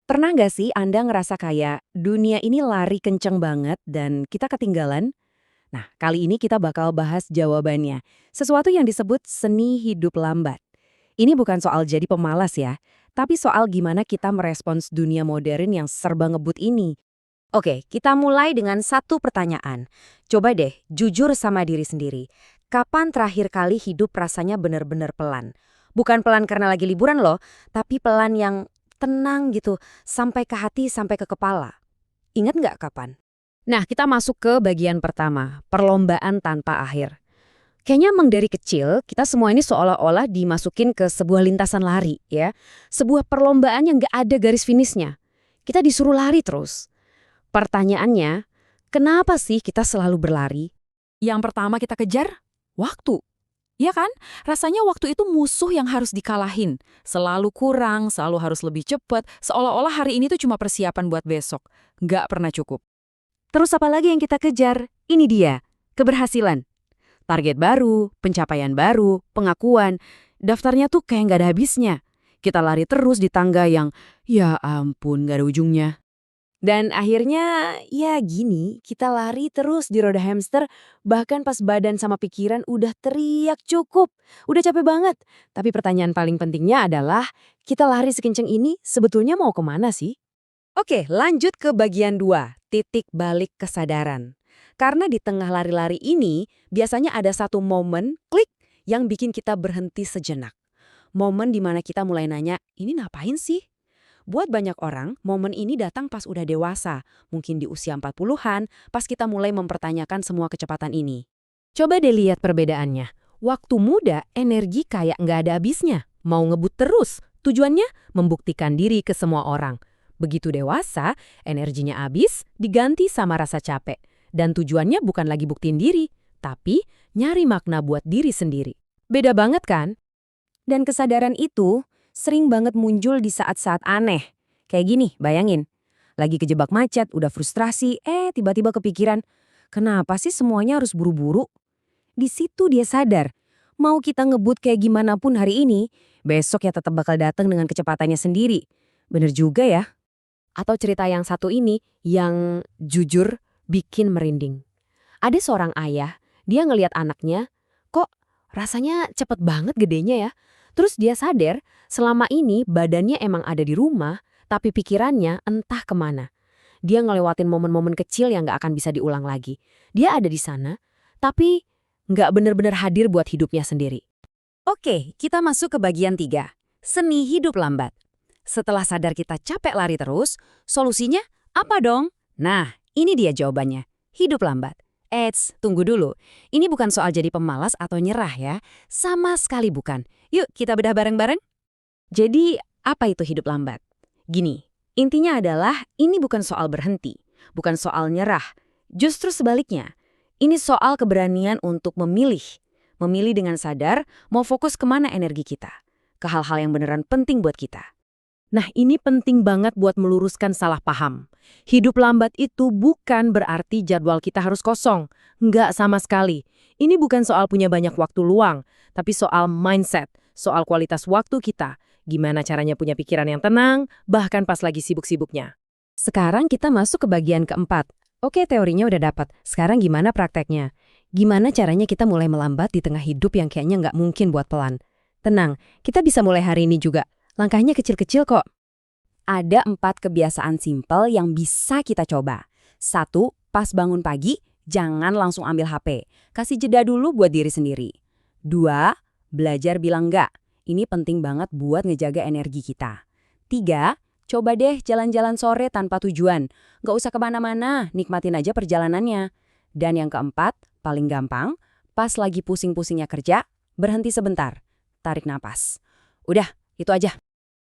Pernah nggak sih Anda ngerasa kayak dunia ini lari kenceng banget dan kita ketinggalan? Nah, kali ini kita bakal bahas jawabannya. Sesuatu yang disebut seni hidup lambat. Ini bukan soal jadi pemalas ya, tapi soal gimana kita merespons dunia modern yang serba ngebut ini. Oke, kita mulai dengan satu pertanyaan. Coba deh, jujur sama diri sendiri. Kapan terakhir kali hidup rasanya benar-benar pelan? Bukan pelan karena lagi liburan loh, tapi pelan yang tenang gitu, sampai ke hati, sampai ke kepala. Ingat nggak kapan? Nah, kita masuk ke bagian pertama, perlombaan tanpa akhir. Kayaknya emang dari kecil, kita semua ini seolah-olah dimasukin ke sebuah lintasan lari, ya. Sebuah perlombaan yang nggak ada garis finishnya. Kita disuruh lari terus. Pertanyaannya, kenapa sih kita selalu berlari? Yang pertama kita kejar, waktu. Iya kan? Rasanya waktu itu musuh yang harus dikalahin. Selalu kurang, selalu harus lebih cepat, seolah-olah hari ini tuh cuma persiapan buat besok. Nggak pernah cukup. Terus apa lagi yang kita kejar? Ini dia, keberhasilan. Target baru, pencapaian baru, pengakuan. Daftarnya tuh kayak nggak ada habisnya. Kita lari terus di tangga yang, ya ampun, nggak ada ujungnya. Dan akhirnya, ya gini, kita lari terus di roda hamster, bahkan pas badan sama pikiran udah teriak cukup. Udah capek banget. Tapi pertanyaan paling pentingnya adalah, kita lari sekenceng ini sebetulnya mau kemana sih? Oke, lanjut ke bagian 2, titik balik kesadaran. Karena di tengah lari-lari ini, biasanya ada satu momen, klik, yang bikin kita berhenti sejenak. Momen dimana kita mulai nanya, ini ngapain sih? Buat banyak orang, momen ini datang pas udah dewasa, mungkin di usia 40-an, pas kita mulai mempertanyakan semua kecepatan ini. Coba deh lihat perbedaannya. Waktu muda, energi kayak nggak ada habisnya. Mau ngebut terus, tujuannya membuktikan diri ke semua orang. Begitu dewasa, energinya habis, diganti sama rasa capek. Dan tujuannya bukan lagi buktiin diri, tapi nyari makna buat diri sendiri. Beda banget kan? Dan kesadaran itu sering banget muncul di saat-saat aneh. Kayak gini, bayangin. Lagi kejebak macet, udah frustrasi, tiba-tiba kepikiran, kenapa sih semuanya harus buru-buru? Di situ dia sadar, mau kita ngebut kayak gimana pun hari ini, besok ya tetap bakal datang dengan kecepatannya sendiri. Bener juga ya. Atau cerita yang satu ini, yang jujur bikin merinding. Ada seorang ayah, dia ngelihat anaknya, kok rasanya cepet banget gedenya ya? Terus dia sadar, selama ini badannya emang ada di rumah, tapi pikirannya entah kemana. Dia ngelewatin momen-momen kecil yang gak akan bisa diulang lagi. Dia ada di sana, tapi gak bener-bener hadir buat hidupnya sendiri. Oke, kita masuk ke bagian 3, seni hidup lambat. Setelah sadar kita capek lari terus, solusinya apa dong? Nah, ini dia jawabannya, hidup lambat. Eits, tunggu dulu. Ini bukan soal jadi pemalas atau nyerah ya. Sama sekali bukan. Yuk kita bedah bareng-bareng. Jadi, apa itu hidup lambat? Gini, intinya adalah ini bukan soal berhenti. Bukan soal nyerah. Justru sebaliknya. Ini soal keberanian untuk memilih. Memilih dengan sadar mau fokus kemana energi kita. Ke hal-hal yang beneran penting buat kita. Nah, ini penting banget buat meluruskan salah paham. Hidup lambat itu bukan berarti jadwal kita harus kosong. Nggak sama sekali. Ini bukan soal punya banyak waktu luang, tapi soal mindset, soal kualitas waktu kita. Gimana caranya punya pikiran yang tenang, bahkan pas lagi sibuk-sibuknya. Sekarang kita masuk ke bagian keempat. Oke, teorinya udah dapat. Sekarang gimana prakteknya? Gimana caranya kita mulai melambat di tengah hidup yang kayaknya nggak mungkin buat pelan? Tenang, kita bisa mulai hari ini juga. Langkahnya kecil-kecil kok. Ada 4 kebiasaan simpel yang bisa kita coba. 1, pas bangun pagi, jangan langsung ambil HP. Kasih jeda dulu buat diri sendiri. 2, belajar bilang enggak. Ini penting banget buat ngejaga energi kita. 3, coba deh jalan-jalan sore tanpa tujuan. Nggak usah kemana-mana, nikmatin aja perjalanannya. Dan yang keempat, paling gampang, pas lagi pusing-pusingnya kerja, berhenti sebentar. Tarik napas. Udah, itu aja.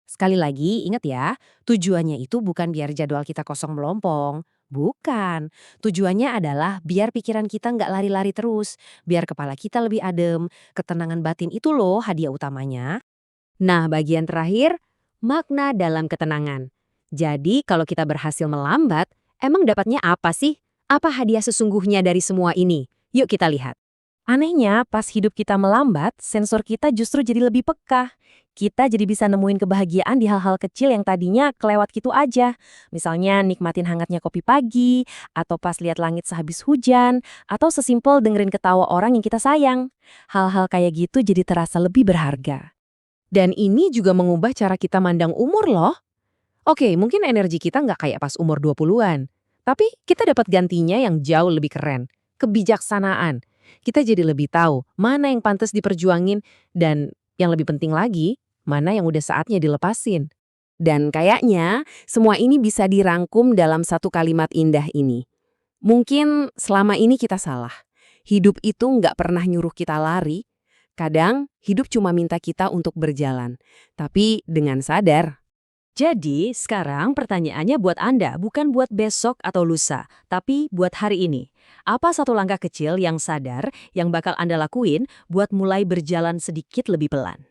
Sekali lagi, ingat ya, tujuannya itu bukan biar jadwal kita kosong melompong. Bukan. Tujuannya adalah biar pikiran kita nggak lari-lari terus. Biar kepala kita lebih adem. Ketenangan batin itu loh hadiah utamanya. Nah, bagian terakhir, makna dalam ketenangan. Jadi, kalau kita berhasil melambat, emang dapatnya apa sih? Apa hadiah sesungguhnya dari semua ini? Yuk kita lihat. Anehnya, pas hidup kita melambat, sensor kita justru jadi lebih peka. Kita jadi bisa nemuin kebahagiaan di hal-hal kecil yang tadinya kelewat gitu aja. Misalnya nikmatin hangatnya kopi pagi, atau pas lihat langit sehabis hujan, atau sesimpel dengerin ketawa orang yang kita sayang. Hal-hal kayak gitu jadi terasa lebih berharga. Dan ini juga mengubah cara kita mandang umur loh. Oke, mungkin energi kita nggak kayak pas umur 20-an. Tapi kita dapat gantinya yang jauh lebih keren. Kebijaksanaan. Kita jadi lebih tahu mana yang pantas diperjuangin dan yang lebih penting lagi, mana yang udah saatnya dilepasin. Dan kayaknya semua ini bisa dirangkum dalam satu kalimat indah ini. Mungkin selama ini kita salah. Hidup itu nggak pernah nyuruh kita lari. Kadang hidup cuma minta kita untuk berjalan. Tapi dengan sadar. Jadi, sekarang pertanyaannya buat Anda bukan buat besok atau lusa, tapi buat hari ini. Apa satu langkah kecil yang sadar yang bakal Anda lakuin buat mulai berjalan sedikit lebih pelan?